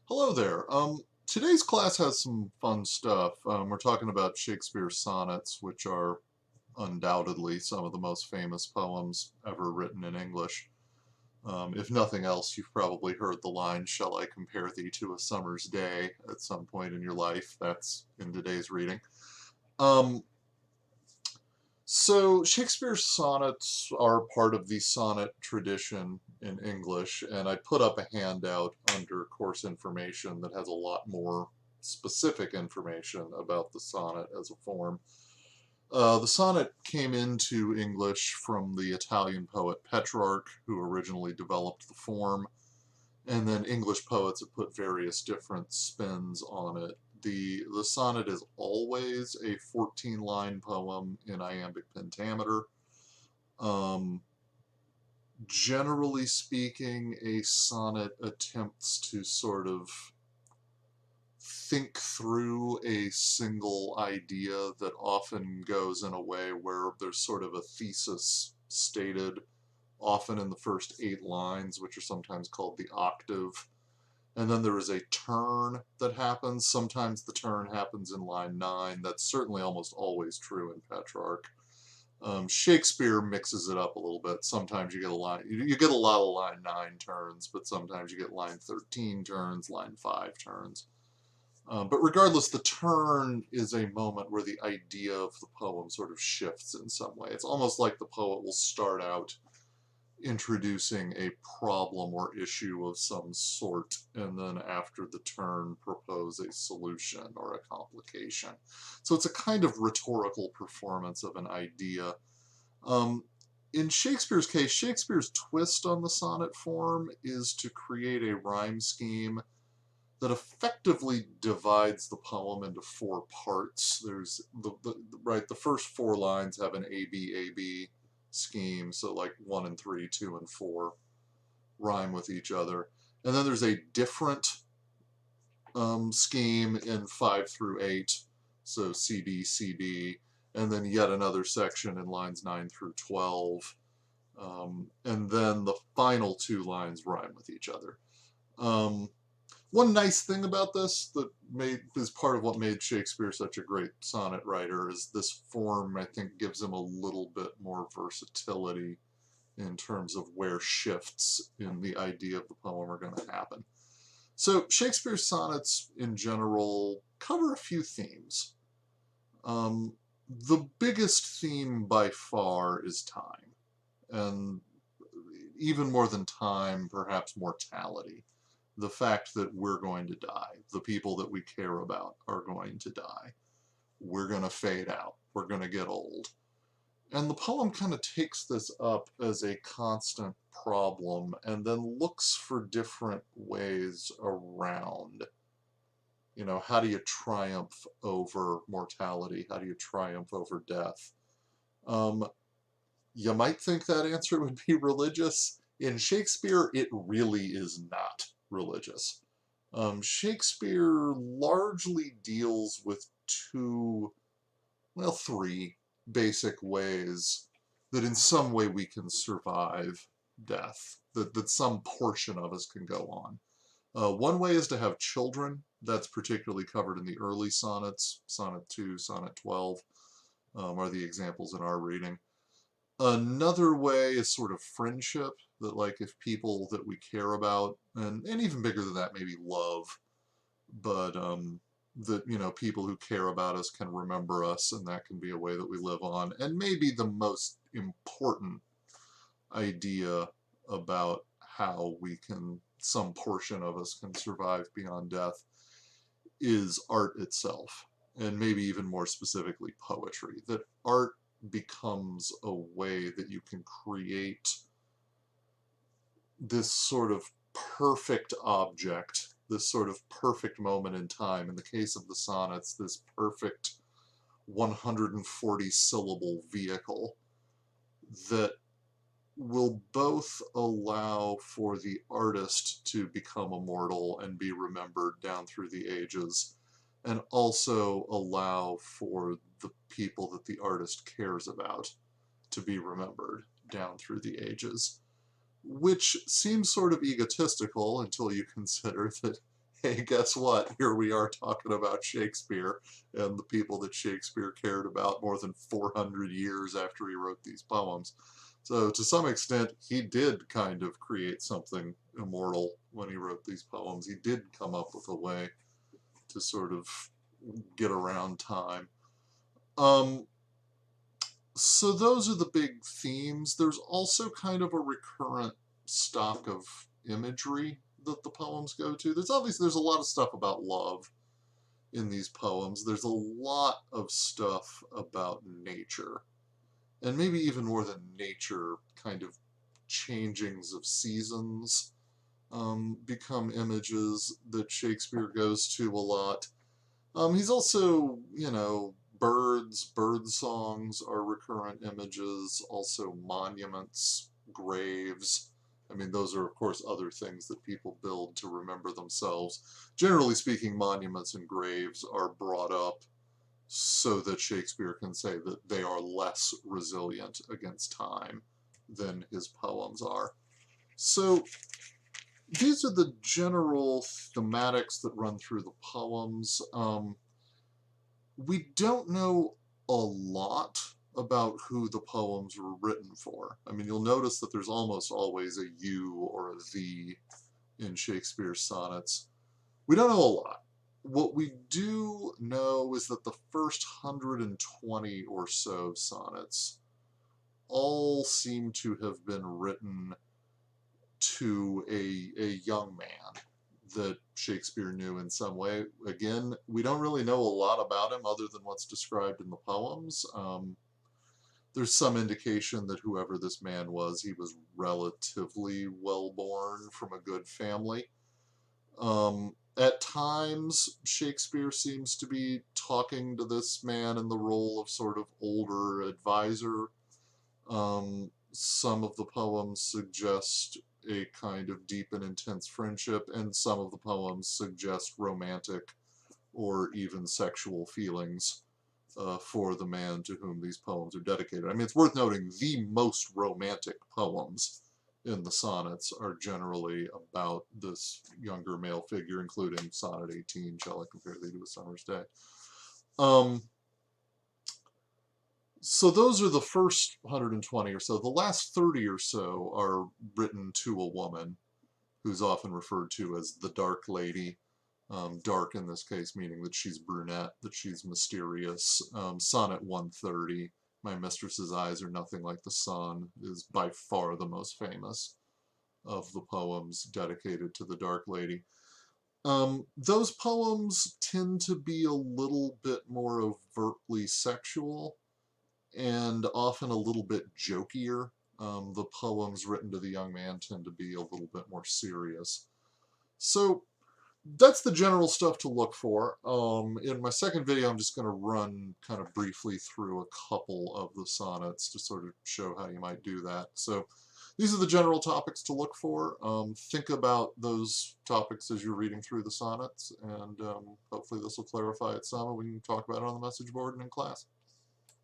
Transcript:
Hello there. Today's class has some fun stuff. We're talking about Shakespeare's sonnets, which are undoubtedly some of the most famous poems ever written in English. If nothing else, you've probably heard the line, "Shall I compare thee to a summer's day?" at some point in your life. That's in today's reading. Um, so Shakespeare's sonnets are part of the sonnet tradition in English, and I put up a handout under course information that has a lot more specific information about the sonnet as a form. The sonnet came into English from the Italian poet Petrarch, who originally developed the form, and then English poets have put various different spins on it. The sonnet is always a 14-line poem in iambic pentameter. Um, Generally speaking, a sonnet attempts to sort of think through a single idea that often goes in a way where there's sort of a thesis stated, often in the first 8 lines, which are sometimes called the octave. And then there is a turn that happens. Sometimes the turn happens in line 9. That's certainly almost always true in Petrarch. Shakespeare mixes it up a little bit. Sometimes you get a lot of line 9 turns, but sometimes you get line 13 turns, line 5 turns. But regardless, the turn is a moment where the idea of the poem sort of shifts in some way. It's almost like the poet will start out introducing a problem or issue of some sort, and then after the turn propose a solution or a complication. So it's a kind of rhetorical performance of an idea. Um, in Shakespeare's case, Shakespeare's twist on the sonnet form is to create a rhyme scheme that effectively divides the poem into 4 parts. There's the first 4 lines have an A-B scheme, so like 1 and 3, 2 and 4 rhyme with each other. And then there's a different scheme in 5 through 8, so CD, CD, and then yet another section in lines 9 through 12. And then the final 2 lines rhyme with each other. One nice thing about this that is part of what made Shakespeare such a great sonnet writer is this form, I think, gives him a little bit more versatility in terms of where shifts in the idea of the poem are going to happen. So Shakespeare's sonnets in general cover a few themes. The biggest theme by far is time, and even more than time, perhaps mortality. The fact that we're going to die, the people that we care about are going to die. We're going to fade out. We're going to get old. And the poem kind of takes this up as a constant problem and then looks for different ways around. You know, how do you triumph over mortality? How do you triumph over death? You might think that answer would be religious. In Shakespeare, it really is not religious. Shakespeare largely deals with 3 basic ways that in some way we can survive death, that some portion of us can go on. One way is to have children. That's particularly covered in the early sonnets. Sonnet 2, Sonnet 12 are the examples in our reading. Another way is sort of friendship, that like if people that we care about, and even bigger than that, maybe love, but that people who care about us can remember us, and that can be a way that we live on. And maybe the most important idea about how some portion of us can survive beyond death is art itself, and maybe even more specifically poetry. That art becomes a way that you can create this sort of perfect object, this sort of perfect moment in time. In the case of the sonnets, this perfect 140 syllable vehicle that will both allow for the artist to become immortal and be remembered down through the ages, and also allow for the people that the artist cares about to be remembered down through the ages. Which seems sort of egotistical until you consider that hey, guess what? Here we are talking about Shakespeare and the people that Shakespeare cared about more than 400 years after he wrote these poems. So, to some extent, he did kind of create something immortal when he wrote these poems. He did come up with a way to sort of get around time. Um, so, those are the big themes. There's also kind of a recurrent stock of imagery that the poems go to. There's a lot of stuff about love in these poems. There's a lot of stuff about nature, and maybe even more than nature, kind of changings of seasons become images that Shakespeare goes to a lot. He's also, bird songs are recurrent images, also monuments, graves. I mean, those are, of course, other things that people build to remember themselves. Generally speaking, monuments and graves are brought up so that Shakespeare can say that they are less resilient against time than his poems are. So these are the general thematics that run through the poems. We don't know a lot about who the poems were written for. I mean, you'll notice that there's almost always a you or a thee in Shakespeare's sonnets. We don't know a lot. What we do know is that the first 120 or so sonnets all seem to have been written to a young man that Shakespeare knew in some way. Again, we don't really know a lot about him other than what's described in the poems. There's some indication that whoever this man was, he was relatively well born from a good family. At times, Shakespeare seems to be talking to this man in the role of sort of older advisor. Some of the poems suggest a kind of deep and intense friendship, and some of the poems suggest romantic or even sexual feelings for the man to whom these poems are dedicated. I mean, it's worth noting the most romantic poems in the sonnets are generally about this younger male figure, including Sonnet 18, Shall I Compare Thee to a Summer's Day. So those are the first 120 or so. The last 30 or so are written to a woman who's often referred to as the Dark Lady. Dark in this case meaning that she's brunette, that she's mysterious. Sonnet 130, My Mistress's Eyes Are Nothing Like the Sun, is by far the most famous of the poems dedicated to the Dark Lady. Those poems tend to be a little bit more overtly sexual and often a little bit jokier. The poems written to the young man tend to be a little bit more serious. So that's the general stuff to look for. In my second video, I'm just going to run kind of briefly through a couple of the sonnets to sort of show how you might do that. So these are the general topics to look for. Think about those topics as you're reading through the sonnets, and hopefully this will clarify it some, and we can talk about it on the message board and in class.